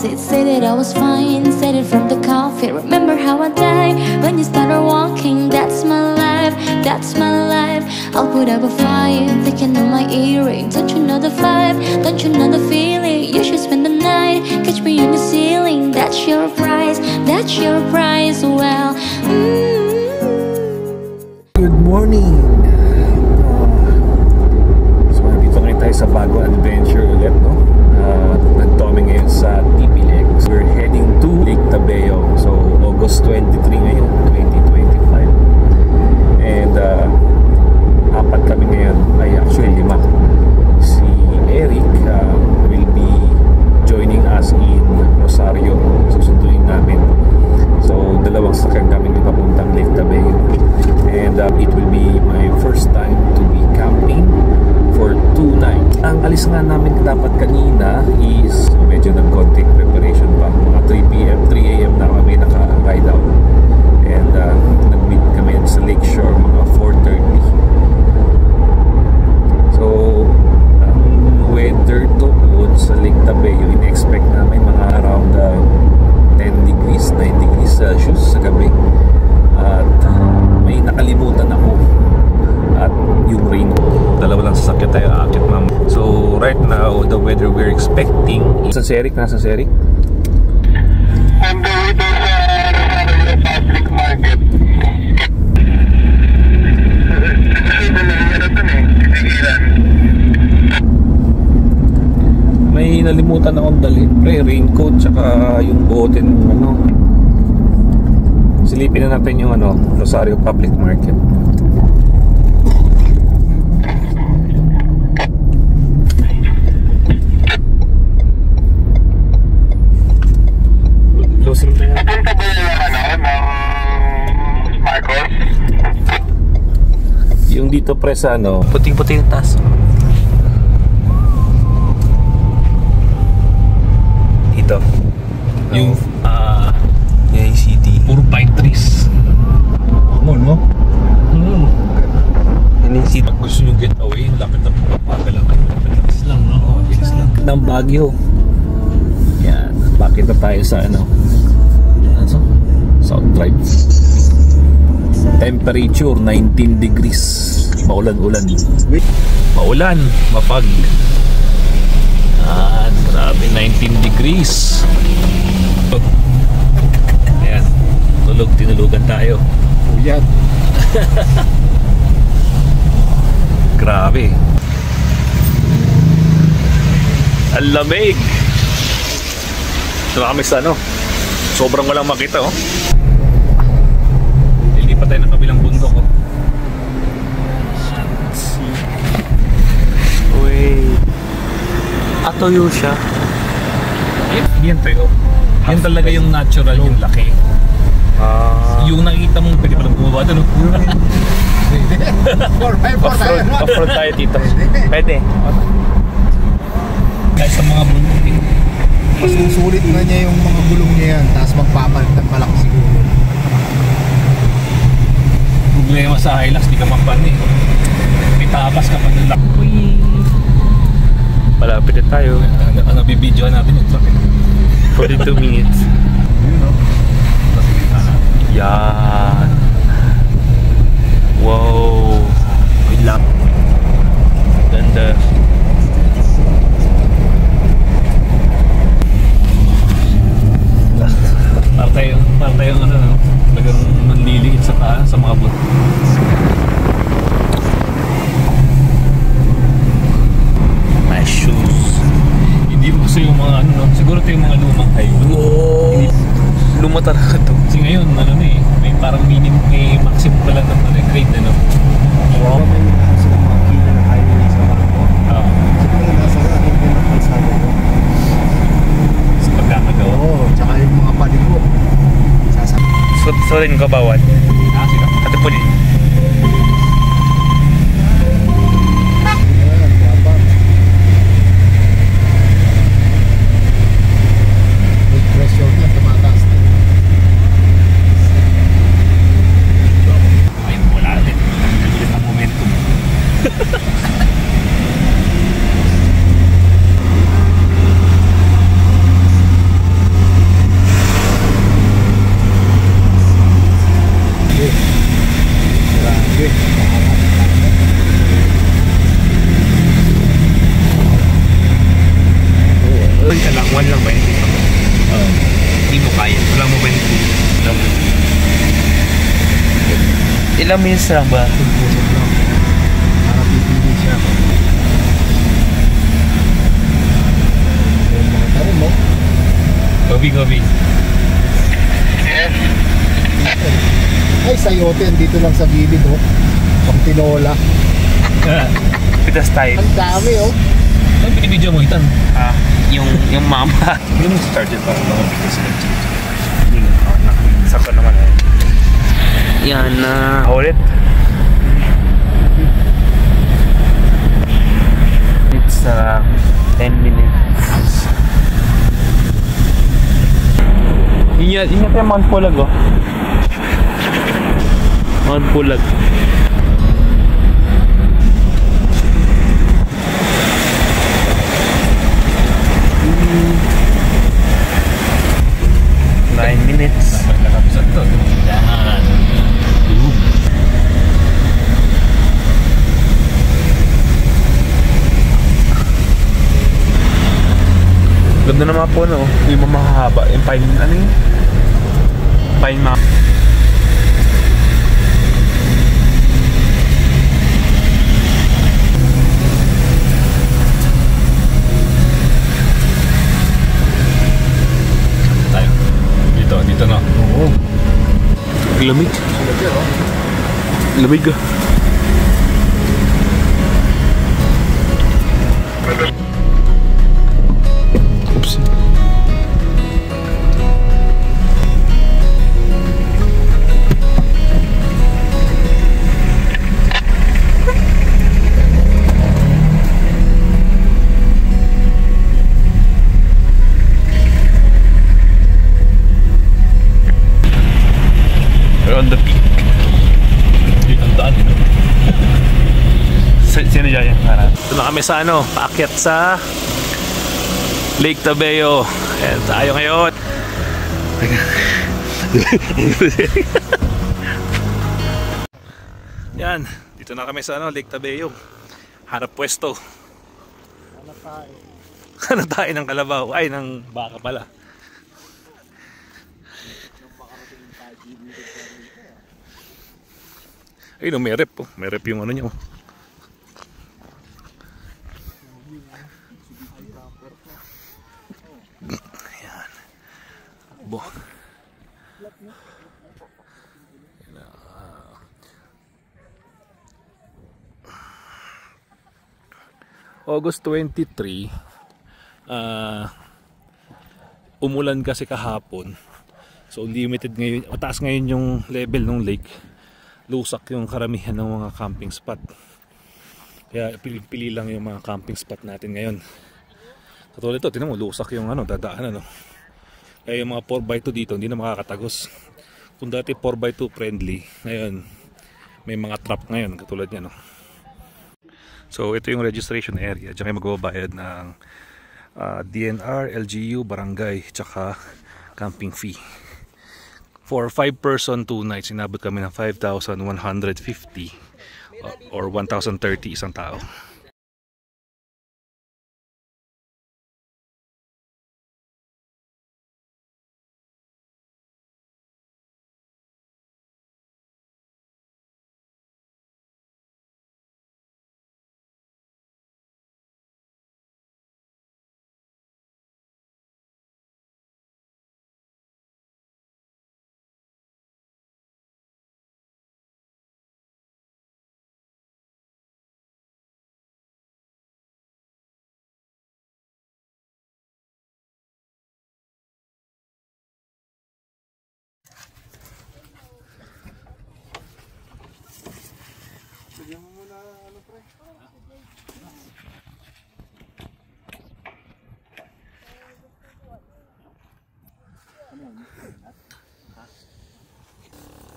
opposite. Say that I was fine, said it from the coffee. Remember how I died when you started walking. That's my life, that's my life. I'll put up a fight, thinking on my earring. Don't you know the vibe, don't you know the feeling? You should spend the night, catch me on the ceiling. That's your prize, that's your prize. Well, Good morning! So, nandito ngayon tayo sa bagong adventure ulit, no? Nandito kami ngayon sa TPLX. We're heading to Lake Tabeo. So, August 23 ngayon, 2025. And, apat kami ngayon. Ay, actually, 5. Si Eric will be joining us in Rosario. Susunduin namin. So, dalawang sakyan kami yung papuntang Lake Tabeo. And it will be my first time to be camping for 2 nights. Ang alis nga namin dapat kanina is medyo nag-contact preparation pa. Mga 3 a.m. na kami naka-ride out. And nag-meet kami sa Lakeshore mga 4:30. So, ang weather doon sa Lake Tabeo, in-expect namin mga around 10 degrees, 9 degrees Celsius sa gabi. At may nakalimutan ako at yung rain. Dalawa lang sasakyan tayo aakit, ma'am. So right now the weather we're expecting is... Nasaan si Eric? Nasaan si Eric? I'm going to sa public market. May nalimutan akong dalhin, raincoat tsaka yung bote ng ano. Silipin na natin yung ano, Rosario Public Market. Lusin na yan. Napunta ba yung ng Marcos? Yung dito pre sa ano, puting-puting yung taas. Dito. Yung city. Puro pine trees. Mo, no? Ini city. Pag gusto nyo get away, lapit na pagpapagal lang. Bilis lang, no? Oh, bilis lang. Ng Baguio. Yan. Bakit na tayo sa ano? Ano? South Drive. Temperature 19 degrees. Maulan-ulan. Maulan, mapag. Grabe, 19 degrees. Ayan, tinulugan tayo. Uyad. Grabe. Ang lamig. Ito na kami sa ano, sobrang walang makita, oh. Lilipat tayo ng kabilang bundok, oh. Wait. Atoyo siya. Yan tayo. Yan talaga yung natural, yung laki. Yung nakikita mong pwede palang bumaba doon. Off-road tayo dito. Pwede. Kahit sa mga bundok. Mas susulit na niya yung mga gulong niya yan. Tapos magpapalit ng malaki siguro. Problema sa Hilux, di ka mapan eh. May tapas ka pa ng laki. Malapit na tayo. Ang nabibidyoan natin yung truck. 42 minutes. Yan. Wow. Good luck. Ganda. Para tayong ano, talagang manliliit sa taas, sa mga buto. My shoes. Hindi mo kasi yung mga ano, no? Siguro ito yung mga lumang highway. Wow. Luma talaga to. Kasi ngayon, ano na eh, may parang minimum, may maximum pala ng grade na, no? Wow. May nasa mga killer highway sa Marco. Siguro na nasa akin din ang kalsada ko. Sa pagkakagawa. Oo, tsaka yung mga paligo. So rin ko bawat. Sige. Ate po din. Pressure na tumataas na. Ay, wala din. Ulit ang momentum. gabi. One lang ba yun dito? Hindi mo kaya. Walang mo ba yun? Ilang minutes lang ba? Pusok lang. Para pipili siya. Yung mga tarim mo. Gabi. Yes. Ay, sayote. Dito lang sa gilid, oh. Pang tinola. Pitas tayo. Ang dami, oh. Ang pinibidyo mo itan? Yung mama. Hindi mo started para mga pitas na dito. Sakto naman eh. Yan na. Ulit. It's 10 minutes. Ingat yung Mount Pulag, oh. Mount Pulag. Minutes. Yan. Ganda naman po, no? Yung mahahaba. Yung pine, ano yun? Pine map. Dito na. Oo. Lamig. Lamig ah. Oops. We're on the peak. Dito ang daan. Sino dyan yan? Ito na kami sa ano, paakyat sa Lake Tabeo. And tayo ngayon. Yan, dito na kami sa ano, Lake Tabeo. Hanap pwesto. Hanap tayo ng kalabaw. Ay, ng baka pala. Ayun, may rep po. May rep yung ano niya. Ayan. Bo. August 23. Umulan kasi kahapon. So limited ngayon. Mataas ngayon yung level ng lake. Lusak yung karamihan ng mga camping spot. Kaya pili lang yung mga camping spot natin ngayon. Katulad ito, tinan mo, lusak yung ano, dadaan ano. Kaya yung mga 4x2 dito hindi na makakatagos. Kung dati 4x2 friendly, ngayon may mga trap ngayon katulad niya, no. So ito yung registration area. Diyan kayo magbabayad ng DNR, LGU, barangay, tsaka camping fee. For 5 person 2 nights, inabot kami ng 5,150 or 1,030 isang tao.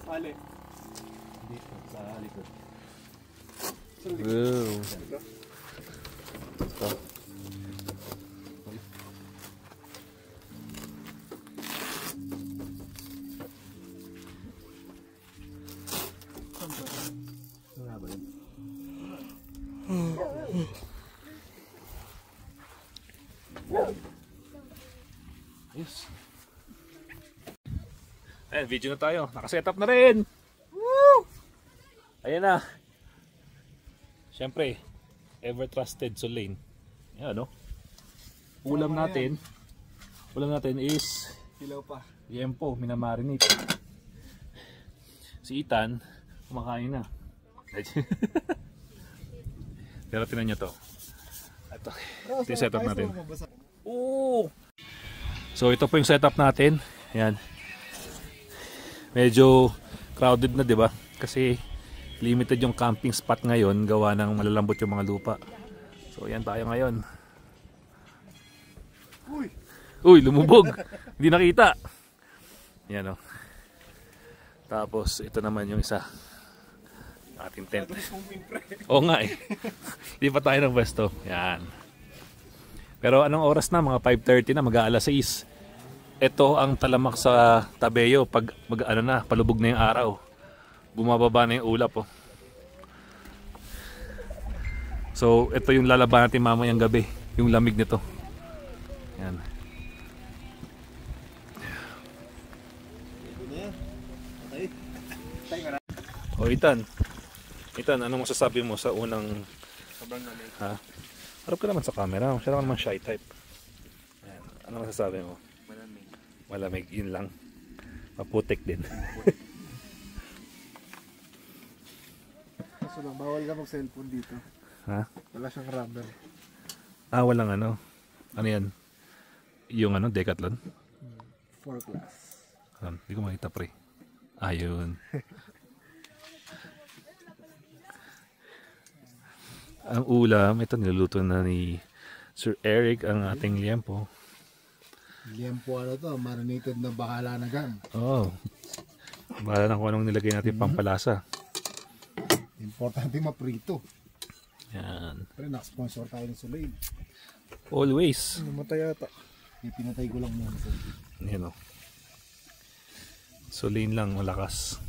Ali. Dito sa likod. Wow. Ayos. Ayan, video na tayo. Nakasetup na rin. Woo! Ayan na. Siyempre, ever trusted Solein. Ayan, no? Ulam natin is Hilaw pa. liempo, minamarinate. Si Ethan, kumakain na. Pero tinan nyo to. Ito yung setup natin. Oo! So ito po yung setup natin. Ayan. Medyo crowded na, 'di ba? Kasi limited yung camping spot ngayon, gawa ng malalambot yung mga lupa. So ayan tayo ngayon. Uy, lumubog. Hindi nakita. Ayan, oh. Tapos ito naman yung isa. Ating tent. Oo nga eh. Hindi pa tayo ng pwesto. Yan. Pero anong oras na? Mga 5:30 na, mag-aalas 6. Ito ang talamak sa Tabeo pag palubog na yung araw. Bumababa na yung ulap, oh. So ito yung lalaban natin mamayang gabi, yung lamig nito. Yan. O Ethan, anong masasabi mo sa unang... Sobrang lamig. Ha? Harap ka naman sa camera, siya naman shy type. Ayan. Ano masasabi mo? Malamig. Malamig, yun lang. Maputik din. Kaso lang, bawal ka mag-cellphone dito. Ha? Wala siyang rubber. Ah, walang ano. Ano yan? Yung ano, Decathlon? 4 class. Hindi ko makita pre. Ayun. Ang ulam, ito niluluto na ni Sir Eric ang ating liempo. Liempo ano to, marinated na bahala na gan. Oo. Bahala na kung anong nilagay natin pampalasa. Importante maprito. Yan. Pero nakasponsor tayo ng Soleil. Always. Namatay ata. Pinatay ko lang muna sa Yan o. Solein lang, malakas.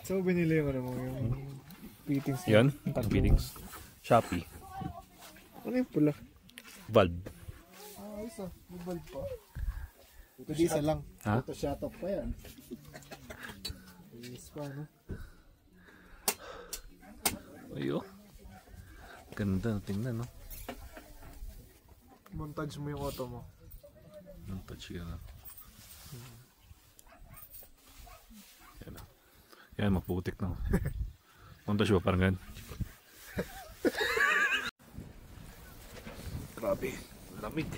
So binili yung ano mo, yung fittings. Yan, fittings. Shopee. Ano yung pula? Valve. Ah, isa. May valve pa. Ito di isa lang. Ha? Ito shut off pa yan. Yes pa, no? Ayo. Ganda, tingnan no. Montage mo yung auto mo. Ang touch yun. Yan o. Yan, maputik na. Montage ba? Parang gan. Grabe. Lamig.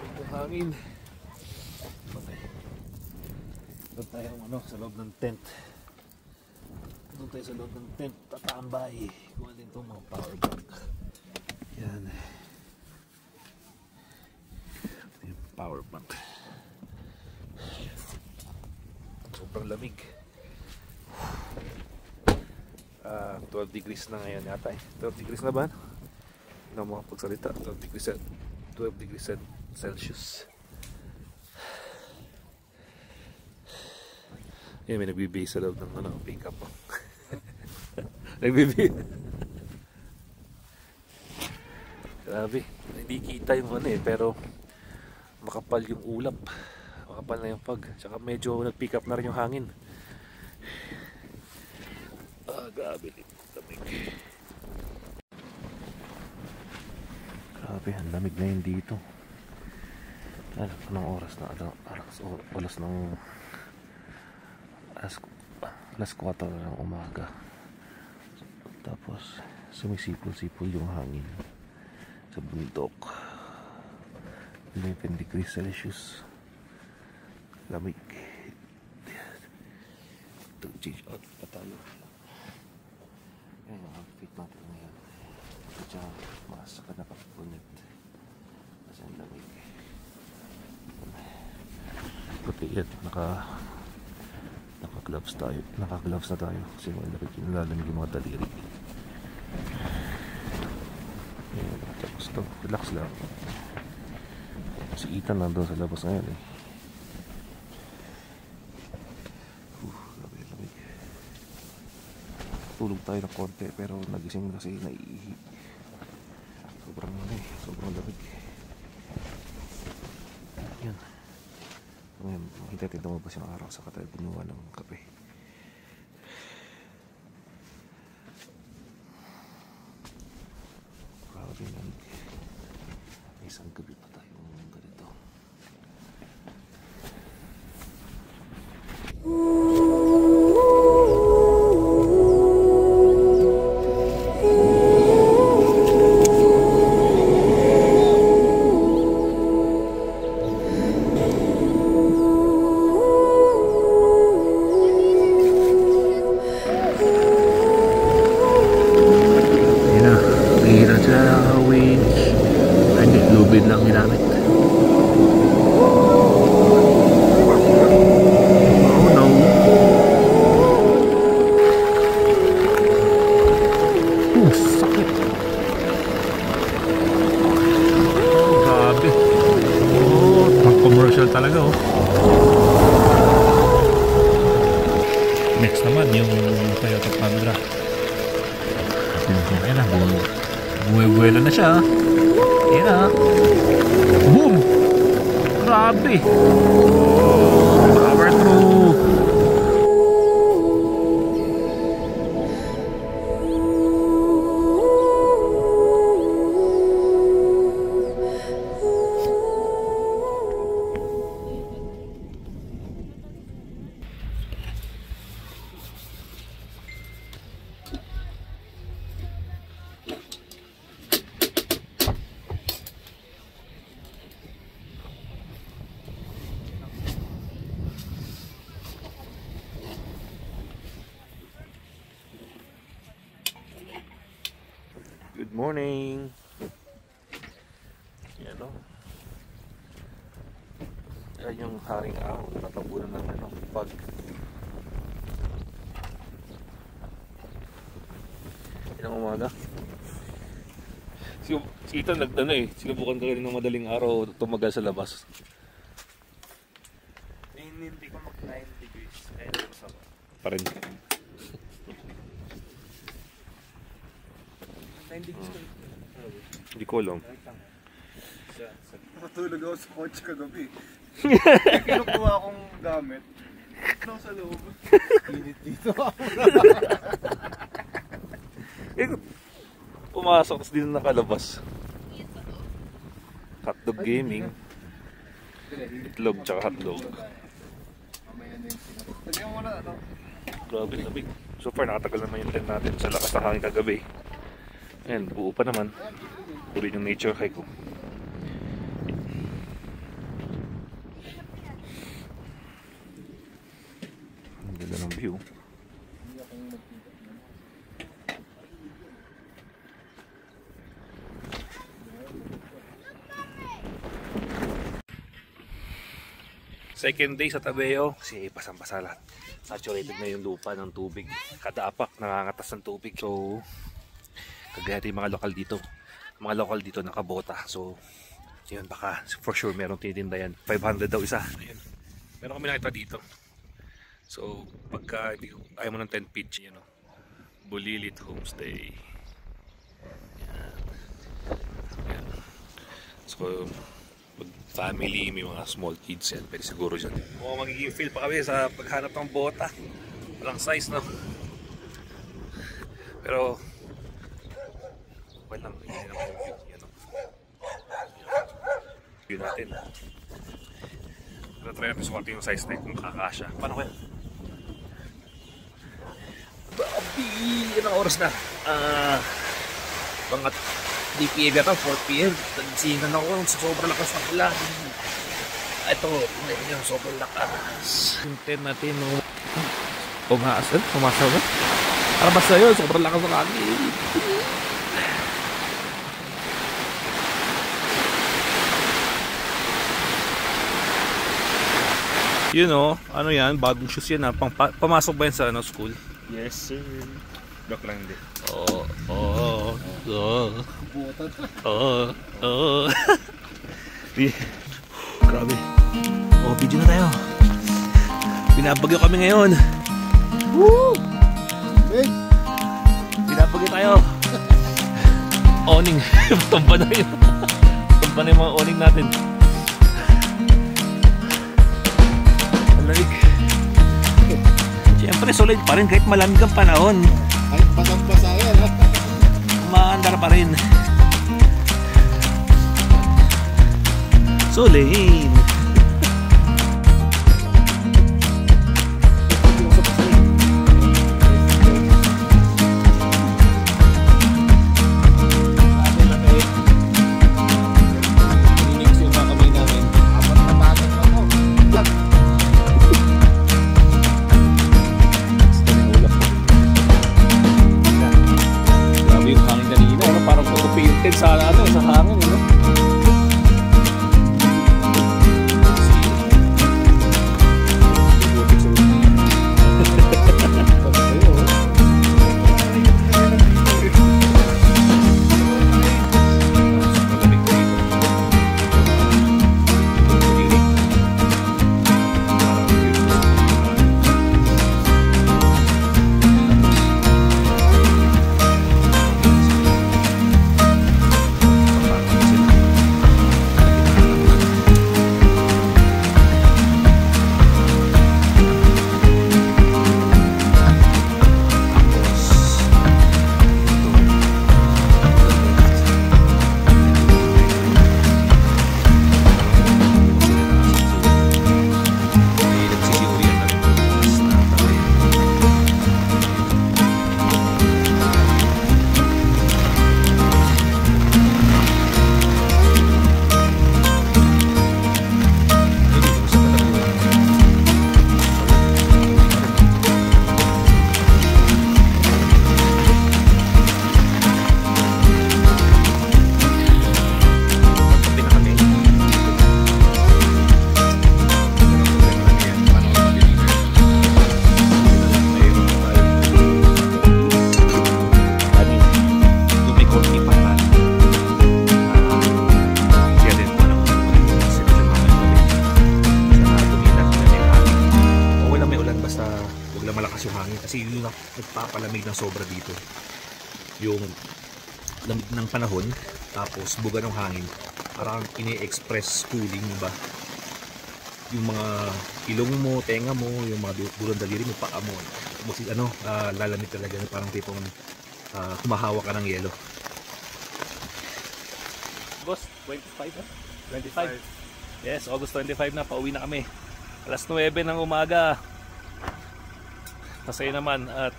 Ito hangin. Doon tayo ano, sa loob ng tent. Doon tayo sa loob ng tent. Tatambay. Kuha din itong mga power bank. Yan. Ito yung power bank. Sobrang lamig. 12 degrees na ngayon yata eh. 12 degrees na ba? Hindi na mo pagsalita. 12 degrees Celsius. Yan, may nagbibihis sa loob ng pick up. Nagbibihis. Grabe. Hindi kita yung ano eh, pero makapal yung ulap. Makapal na yung fog. Tsaka medyo nag-pick up na rin yung hangin. Grabe. Lamig. Grabe, ang lamig na yun dito. Alam ko ng oras na oras ng alas 4 ng umaga. Tapos sumisipol-sipol yung hangin sa bundok. 11 degrees Celsius. Lamig. Change out pa tayo. Ayan yung outfit natin ngayon. At mask ka nakapunit. Kasi ang lamig. Buti yan. Naka-gloves tayo. Naka-gloves na tayo. Kasi nilalamig yung mga daliri. Ayan. Tapos ito. Relax lang. Si Ethan nandun sa labas ngayon eh. Natulog tayo ng konti pero nagising kasi naiihi. Sobrang lamig. Yan. Ngayon, hintay lumabas yung araw sa tayo gumawa ng kape. Grabe na. Isang gabi pa tayong ganito. Lubid lang ginamit. Oh no. Sakit. Grabe. Pang commercial talaga oh. Next naman yung Toyota Tundra. Ayan na, buwe-buwelo na siya. Ayan na. Boom! Grabe! Power through! Good morning. Yan o. Yan yung haring ahon. Natabunan ng pag. Yan ang umaga. Si Ethan nagtano eh. Sinubukan ka rin ng madaling araw tumagal sa labas. Hindi ko mag 9 degrees. Kaya masama. Pa rin. 9 degrees ko. Hindi ko alam. Nakatulog ako sa coach kagabi. Kinukuha akong gamit. Ano sa loob? Init dito ako. Pumasok, tapos din nakalabas. Hotdog gaming. Itlog tsaka hotdog. Lagyan mo na ano? Grabe, lamig. So far, nakatagal naman yung tent natin sa lakas ng hangin kagabi. Ayan, buo pa naman. Tuloy yung nature hike ko. Ang ganda ng view. Second day sa Tabeo, kasi pasang-pasa lahat. Saturated na yung lupa ng tubig. Kada apak nangangatas ng tubig. So, kagaya yung mga lokal dito. Mga lokal dito nakabota. So, yun baka for sure meron titinda yan. 500 daw isa. Ayun. Meron kami nakita dito. So, pagka ayaw mo ng 10 pitch, yun o. Bulilit Homestay. Yan. Yan. So, family, may mga small kids yan, pwede siguro dyan. O magiging feel pa kami sa paghanap ng bota. Walang size, no? Pero okay lang, yan ang view. Yan o. View natin. Pero try natin sukatin yung size na kung kakasya. Paano kaya? Babi! Yan ang oras na. Mga 3 PM yata, 4 PM. Tansinan ako sa sobrang lakas ng ulan. Ito, yun yung sobrang lakas. Yung tent natin, no? Pumasal ba? Para basta yun, sobrang lakas ng hangin. Yun o, ano yan, bagong shoes yan ha. Pamasok ba yan sa school? Yes sir. Joke lang hindi. Oo. Grabe. Oh, video na tayo. Binabagyo kami ngayon. Woo! Big! Pinapagay tayo. Awning. Tumba na yun. Tumba na yung mga awning natin. Ang lamig. Siyempre solid pa rin kahit malamig ang panahon. Kahit basang-basa yan, ha? Umaandar pa rin. Solid. Sa ano, sa hangin, no? Kasi yun ang nagpapalamig ng sobra dito, yung lamig ng panahon tapos buga ng hangin, parang ini-express cooling ba yung mga ilong mo, tenga mo, yung mga dulang daliri mo, paa mo, lalamig talaga, parang tipong humahawak ka ng yelo. August 25 ha? 25? Yes, August 25 na, pauwi na kami alas 9 ng umaga. Masaya naman at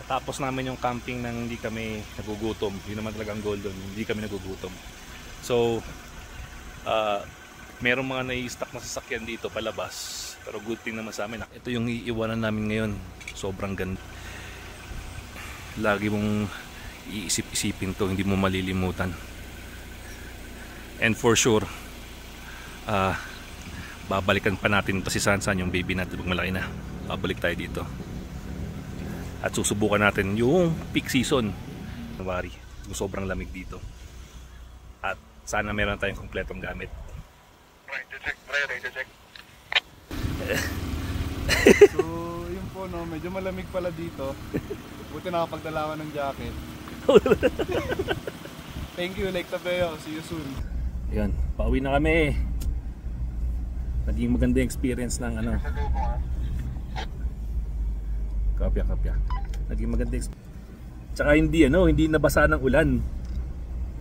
tapos namin yung camping nang hindi kami nagugutom. Yun naman talagang goal doon, hindi kami nagugutom. So merong mga nai-stock na sasakyan dito palabas, pero good thing naman sa amin. Ito yung iiwanan namin ngayon, sobrang ganda. Lagi mong iisip-isipin to, hindi mo malilimutan. And for sure babalikan pa natin ito si Sansan, yung baby natin pag malaki na. Babalik tayo dito at susubukan natin yung peak season January, yung sobrang lamig dito, at sana meron tayong kompletong gamit. Ready to check. So yun po, no, medyo malamig pala dito. Buti nakapagdala ko ng jacket. Thank you, Lake Tabeo. See you soon. Ayan, pauwi na kami. Naging maganda yung experience ng kapya. Naging maganda experience. Tsaka hindi nabasa ng ulan.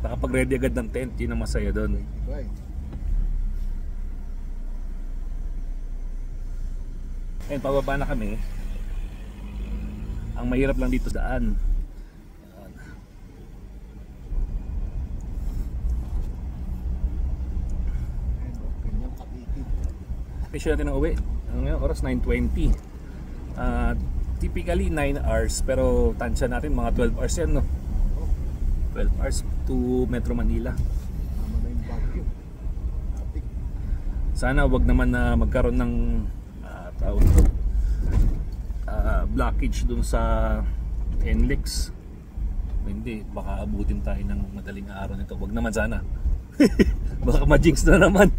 Nakapag-ready agad ng tent, yun ang masaya doon. Right. Ayun, pababa na kami. Ang mahirap lang dito daan. Official natin ang uwi. Ngayon, oras 9:20. Typically 9 hours, pero tansya natin mga 12 hours yan, no? 12 hours to Metro Manila. Sana wag naman na magkaroon ng blockage dun sa NLEX. Hindi, baka abutin tayo ng madaling araw nito. Wag naman sana. Baka ma-jinx na naman.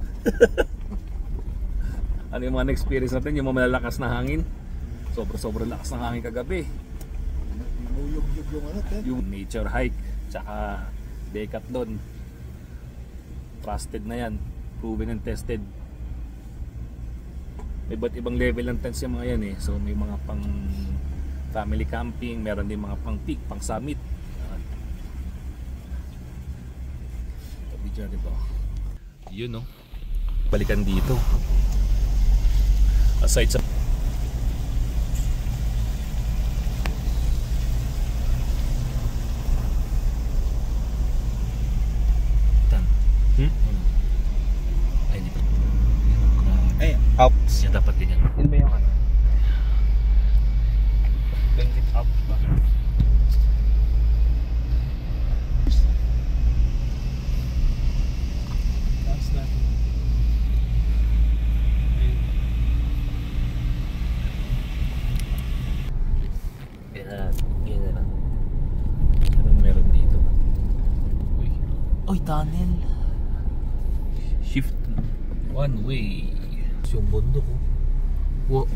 Ano yung mga experience natin, yung mga malalakas na hangin. Sobrang lakas ng hangin kagabi. Nuyog-yog yung ano, Ted. Yung nature hike, tsaka Decathlon. Trusted na yan. Proven and tested. May iba't ibang level ng tents yung mga yan eh. So may mga pang family camping, meron din mga pang peak, pang summit. Video dito. Yun no. Balikan dito. Aside sa ay di pa. Ay, ups. Yan dapat ganyan. Yun ba yung ano? Bend it up ba? That's that. Yan na lang. Anong meron dito? Uy. Uy, tunnel. Shift one way. Yung bundok oh. Wo.